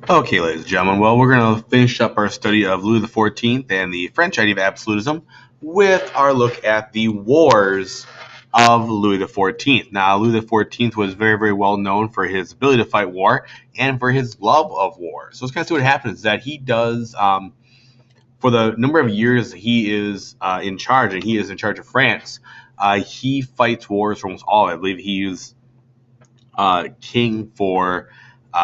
Okay, ladies and gentlemen, well, we're going to finish up our study of Louis XIV and the French idea of absolutism with our look at the wars of Louis XIV. Now, Louis XIV was very, very well known for his ability to fight war and for his love of war. So let's kind of see what happens is that he does, for the number of years he is in charge, and he is in charge of France, he fights wars for almost all of it. I believe he's king for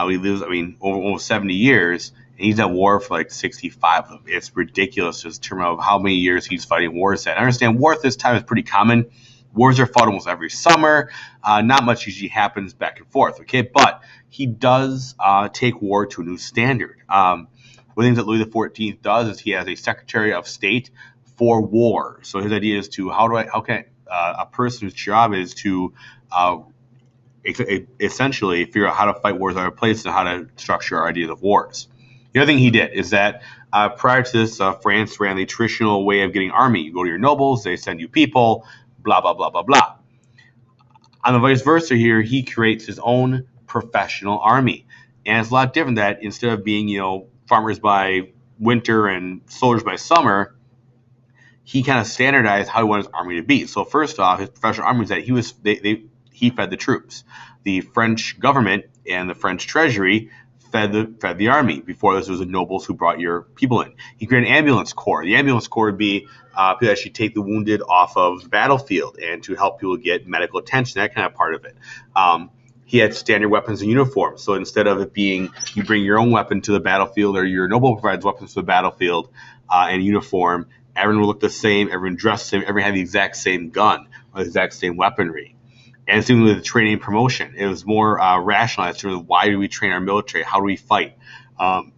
he lives, over almost 70 years, and he's at war for like 65 of them. It's ridiculous just in terms of how many years he's fighting wars at. I understand war at this time is pretty common. Wars are fought almost every summer. Not much usually happens back and forth, okay? But he does take war to a new standard. One of the things that Louis XIV does is he has a Secretary of State for war. So his idea is to how can a person whose job is to essentially figure out how to fight wars in other places and how to structure our ideas of wars. The other thing he did is that prior to this, France ran the traditional way of getting army. You go to your nobles, they send you people, blah, blah, blah, blah, blah. On the vice versa here, he creates his own professional army. And it's a lot different that instead of being, farmers by winter and soldiers by summer, he kind of standardized how he wanted his army to be. So first off, his professional army was that he fed the troops. The French government and the French treasury fed the army. Before this, it was the nobles who brought your people in. He created an ambulance corps. The ambulance corps would be people that actually take the wounded off of the battlefield and to help people get medical attention, that kind of part of it. He had standard weapons and uniforms. So instead of it being you bring your own weapon to the battlefield or your noble provides weapons to the battlefield and uniform, everyone would look the same, everyone dressed the same, everyone had the exact same gun or the exact same weaponry. And same with the training and promotion. It was more rationalized in terms of why do we train our military? How do we fight? And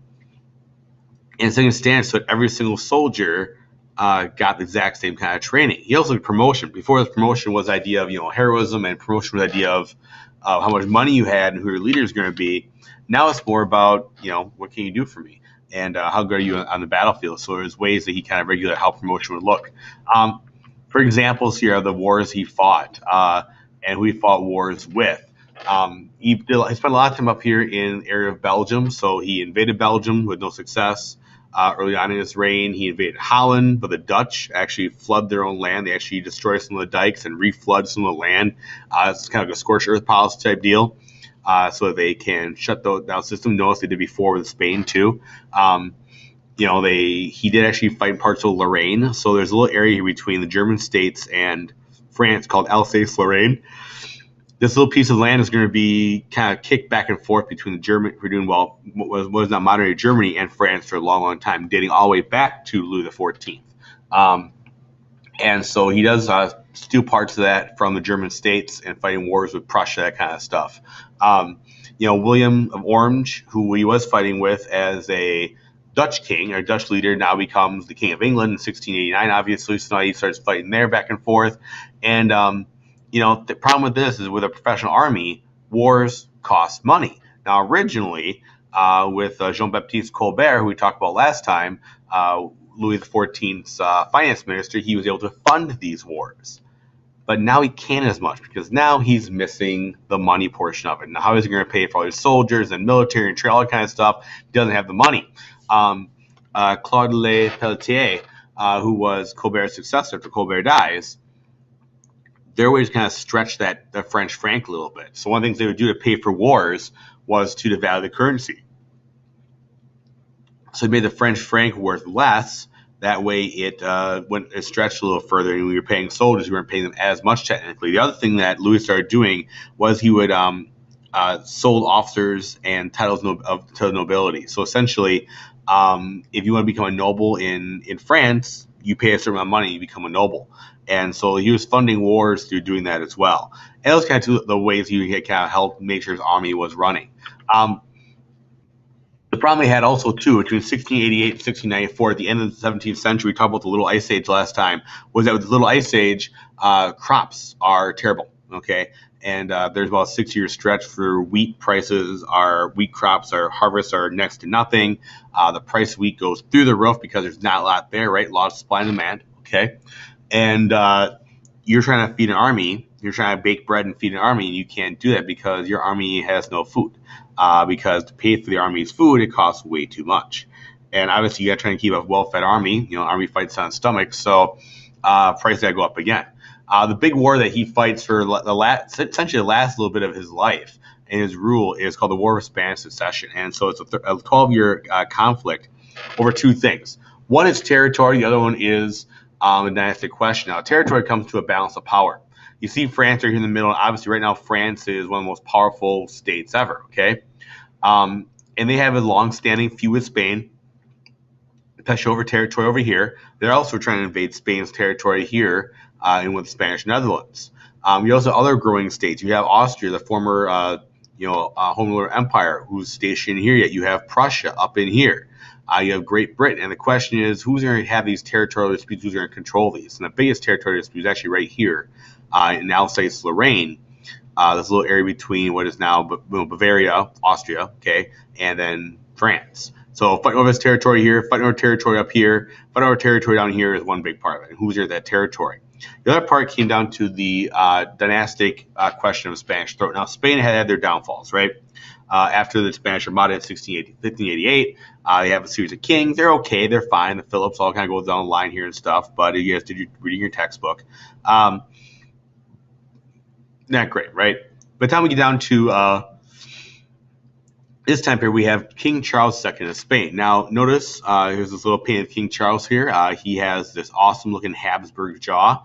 setting a standard so that every single soldier got the exact same kind of training. He also did promotion. Before this, promotion was the idea of heroism, and promotion was the idea of how much money you had and who your leader is going to be. Now it's more about what can you do for me and how good are you on the battlefield. So there's ways that he kind of regulated how promotion would look. For examples here are the wars he fought. And who he fought wars with. He spent a lot of time up here in the area of Belgium, so he invaded Belgium with no success. Early on in his reign, he invaded Holland, but the Dutch actually flood their own land. They actually destroy some of the dikes and reflood some of the land. It's kind of a scorched earth policy type deal, so that they can shut down the system. Notice they did before with Spain too. He did actually fight in parts of Lorraine, so there's a little area here between the German states and France called Alsace-Lorraine. This little piece of land is going to be kind of kicked back and forth between the German, who are doing what was not modern day Germany, and France for a long, long time, dating all the way back to Louis XIV. And so he does steal parts of that from the German states and fighting wars with Prussia, that kind of stuff. William of Orange, who he was fighting with as a Dutch king or Dutch leader, now becomes the King of England in 1689, obviously. So now he starts fighting there back and forth. And, the problem with this is with a professional army, wars cost money. Now, originally, with Jean-Baptiste Colbert, who we talked about last time, Louis XIV's finance minister, he was able to fund these wars. But now he can't as much because now he's missing the money portion of it. Now, how is he going to pay for all his soldiers and military and trade, all that kind of stuff? He doesn't have the money. Claude Le Pelletier, who was Colbert's successor after Colbert dies, their way to kind of stretch the French franc a little bit. So one of the things they would do to pay for wars was to devalue the currency. So it made the French franc worth less. That way it stretched a little further, and when you're paying soldiers, you weren't paying them as much technically. The other thing that Louis started doing was he would sold officers and titles to nobility. So essentially, if you want to become a noble in France, you pay a certain amount of money, you become a noble. And so he was funding wars through doing that as well. And those kind of the ways he kind of helped make sure his army was running. The problem he had also, too, between 1688 and 1694, at the end of the 17th century, we talked about the Little Ice Age last time, was that with the Little Ice Age, crops are terrible, okay? And there's about a 6-year stretch for wheat prices. Our wheat crops, our harvests are next to nothing. The price of wheat goes through the roof because there's not a lot there, right? A lot of supply and demand, okay? And you're trying to feed an army you're trying to bake bread and feed an army, and you can't do that because your army has no food. Because to pay for the army's food, it costs way too much. And obviously, you got to try and keep a well-fed army. Army fights on stomach, so prices got to go up again. The big war that he fights for essentially the last little bit of his life and his rule is called the War of Spanish Succession. And so it's a 12-year conflict over two things. One is territory. The other one is a dynastic question. Now, territory comes to a balance of power. You see France right here in the middle. Obviously, right now, France is one of the most powerful states ever, okay? And they have a long-standing feud with Spain. Push over territory over here. They're also trying to invade Spain's territory here and with the Spanish Netherlands. You also have other growing states. You have Austria, the former home ruler empire, who's stationed here. Yet you have Prussia up in here. You have Great Britain. And the question is, who's going to have these territorial disputes? Who's going to control these? And the biggest territorial dispute is actually right here in Alsace-Lorraine. This little area between what is now Bavaria, Austria, okay, and then France. So fighting over this territory here, fighting over territory up here, fighting over territory down here is one big part of it. Who's here that territory? The other part came down to the dynastic question of Spanish throne. Now, Spain had their downfalls, right? After the Spanish Armada in 1588, they have a series of kings. They're okay. They're fine. The Philips all kind of goes down the line here and stuff. But you guys did reading your textbook. Not great, right? By the time we get down to this time period, we have King Charles II of Spain. Now, notice here's this little painted King Charles here. He has this awesome-looking Habsburg jaw.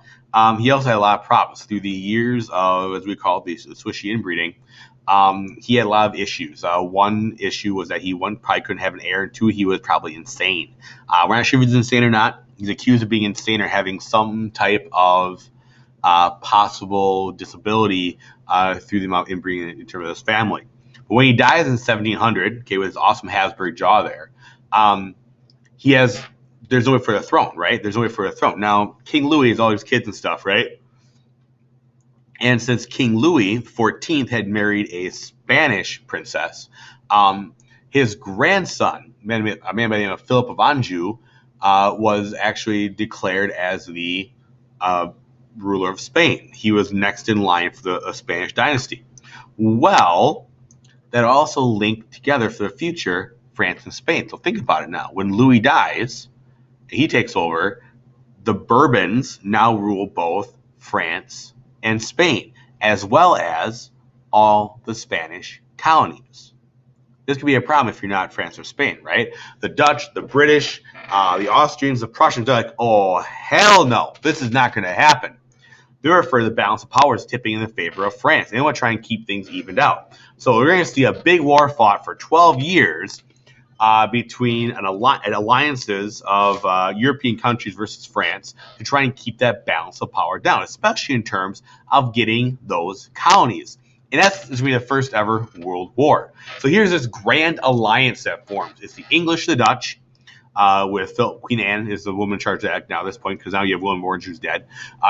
He also had a lot of problems through the years of, as we call it, the Swishy inbreeding. He had a lot of issues. One issue was that he, probably couldn't have an heir, and two, he was probably insane. We're not sure if he's insane or not. He's accused of being insane or having some type of possible disability through the amount of inbreeding in terms of his family. But when he dies in 1700, okay, with his awesome Habsburg jaw there, there's no way for the throne, right? There's no way for the throne. Now, King Louis has all his kids and stuff, right? And since King Louis XIV had married a Spanish princess, his grandson, a man by the name of Philip of Anjou, was actually declared as the ruler of Spain. He was next in line for the Spanish dynasty. Well, that also linked together for the future France and Spain. So think about it now. When Louis dies, he takes over, the Bourbons now rule both France and Spain, as well as all the Spanish colonies. This could be a problem if you're not France or Spain, right? The Dutch, the British, the Austrians, the Prussians, they're like, oh, hell no, this is not going to happen. They're afraid the balance of power is tipping in the favor of France. They want to try and keep things evened out. So we're going to see a big war fought for 12 years between alliances of European countries versus France to try and keep that balance of power down, especially in terms of getting those colonies. And that's going to be the first ever world war. So here's this grand alliance that forms. It's the English, the Dutch, with Queen Anne is the woman in charge of that now at this point, because now you have William of Orange who's dead.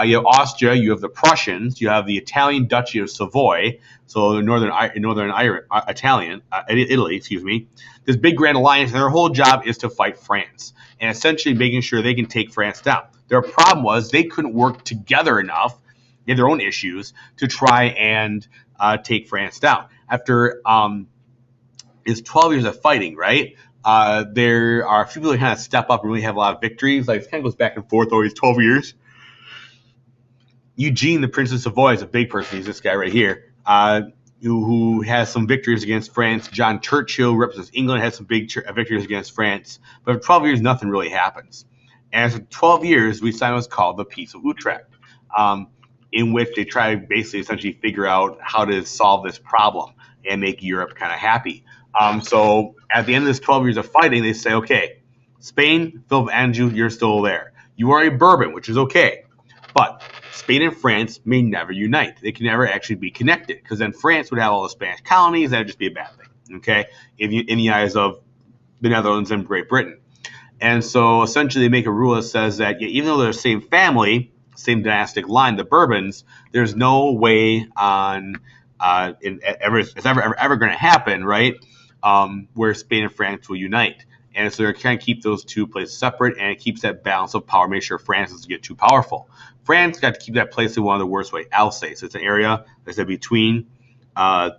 You have Austria, you have the Prussians, you have the Italian Duchy of Savoy, so northern Italy, excuse me. This big grand alliance, and their whole job is to fight France and essentially making sure they can take France down. Their problem was they couldn't work together enough, they had their own issues, to try and take France down. After it's 12 years of fighting, right? There are a few people that kind of step up and really have a lot of victories. Like, it kind of goes back and forth over these 12 years. Eugene, the Prince of Savoy, is a big person. He's this guy right here, who has some victories against France. John Churchill represents England, has some big victories against France. But for 12 years, nothing really happens. And after 12 years, we signed what's called the Peace of Utrecht, in which they try to basically essentially figure out how to solve this problem and make Europe kind of happy. So at the end of this 12 years of fighting, they say, okay, Spain, Philip of Anjou, you're still there. You are a Bourbon, which is okay. But Spain and France may never unite. They can never actually be connected, because then France would have all the Spanish colonies. That would just be a bad thing, okay, in the eyes of the Netherlands and Great Britain. And so essentially they make a rule that says that even though they're the same family, same dynastic line, the Bourbons, there's no way on it's ever going to happen, right? Where Spain and France will unite. And so they're trying to keep those two places separate, and it keeps that balance of power, make sure France doesn't get too powerful. France got to keep that place in one of the worst way. Alsace. It's an area that's between France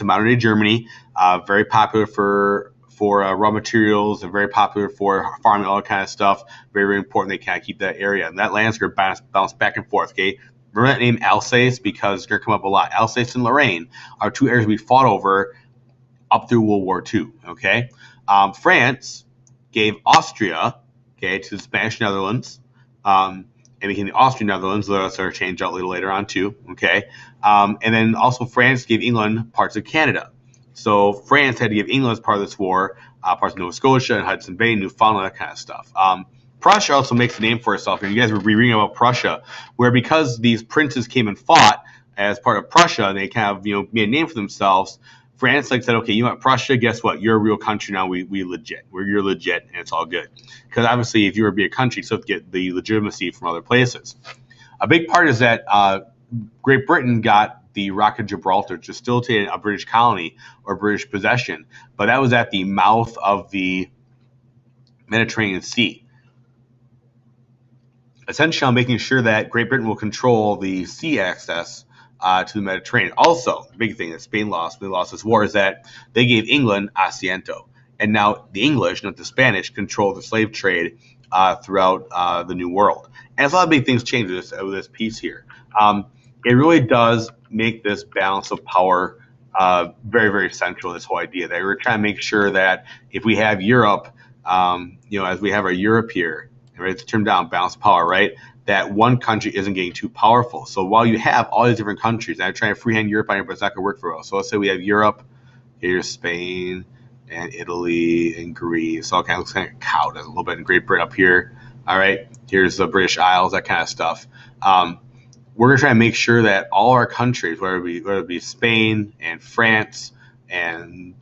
and modern day Germany. Very popular for raw materials and very popular for farming, all that kind of stuff. Very, very important they kind of keep that area. And that land's going to bounce back and forth, okay? Remember that name Alsace because it's going to come up a lot. Alsace and Lorraine are two areas we fought over up through World War II, okay? France gave Austria, okay, to the Spanish Netherlands, and became the Austrian Netherlands. That's going to change out a little later on too, okay? And then also France gave England parts of Canada. So France had to give England as part of this war, parts of Nova Scotia and Hudson Bay, Newfoundland, that kind of stuff. Prussia also makes a name for itself. And you guys were reading about Prussia, where because these princes came and fought as part of Prussia, and they kind of made a name for themselves. France said, okay, you want Prussia? Guess what? You're a real country now. You're legit, and it's all good. Because obviously, if you were to be a country, you still have to get the legitimacy from other places. A big part is that Great Britain got the Rock of Gibraltar, which is still today a British colony or British possession, but that was at the mouth of the Mediterranean Sea. Essentially, I'm making sure that Great Britain will control the sea access to the Mediterranean. Also, the big thing that Spain lost this war is that they gave England Asiento. And now the English, not the Spanish, control the slave trade throughout the New World. And a lot of big things change with this piece here. It really does make this balance of power very, very central, this whole idea that we're trying to make sure that if we have Europe, as we have our Europe here, right, it's termed down balance of power, right, that one country isn't getting too powerful. So while you have all these different countries, and I'm trying to freehand Europe on here, but it's not going to work very well. So let's say we have Europe, here's Spain, and Italy, and Greece. So it kind of looks kind of cowed a little bit in Great Britain up here. All right, here's the British Isles, that kind of stuff. We're going to try to make sure that all our countries, whether it be Spain and France and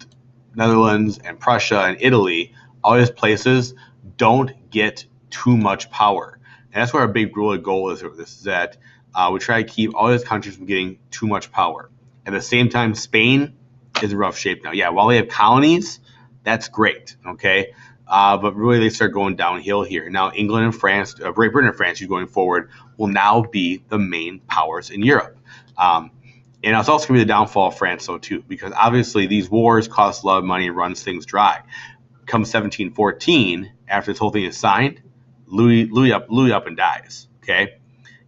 Netherlands and Prussia and Italy, all these places don't get too much power. And that's where our big really goal is with this, is that we try to keep all these countries from getting too much power. At the same time, Spain is in rough shape now. Yeah, while they have colonies, that's great, okay? But really they start going downhill here. Now England and France, Great Britain and France, going forward, will now be the main powers in Europe. And it's also going to be the downfall of France, though, too, because obviously these wars cost a lot of money and runs things dry. Come 1714, after this whole thing is signed, Louis up and dies, okay?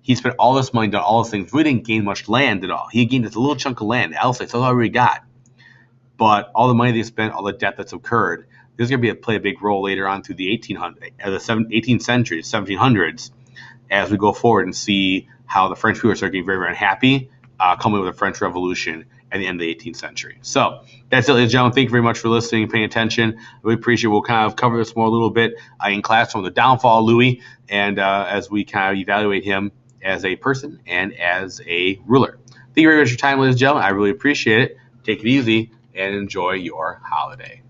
He spent all this money, done all these things, really didn't gain much land at all. He gained just a little chunk of land, Alsace, that's all he got. But all the money they spent, all the debt that's occurred, this is going to play a big role later on through the 18th century, 1700s, as we go forward and see how the French people start getting very, very unhappy, coming with the French Revolution at the end of the 18th century. So that's it, ladies and gentlemen. Thank you very much for listening and paying attention. I really appreciate it. We'll kind of cover this more a little bit in class on the downfall of Louis, and as we kind of evaluate him as a person and as a ruler. Thank you very much for your time, ladies and gentlemen. I really appreciate it. Take it easy and enjoy your holiday.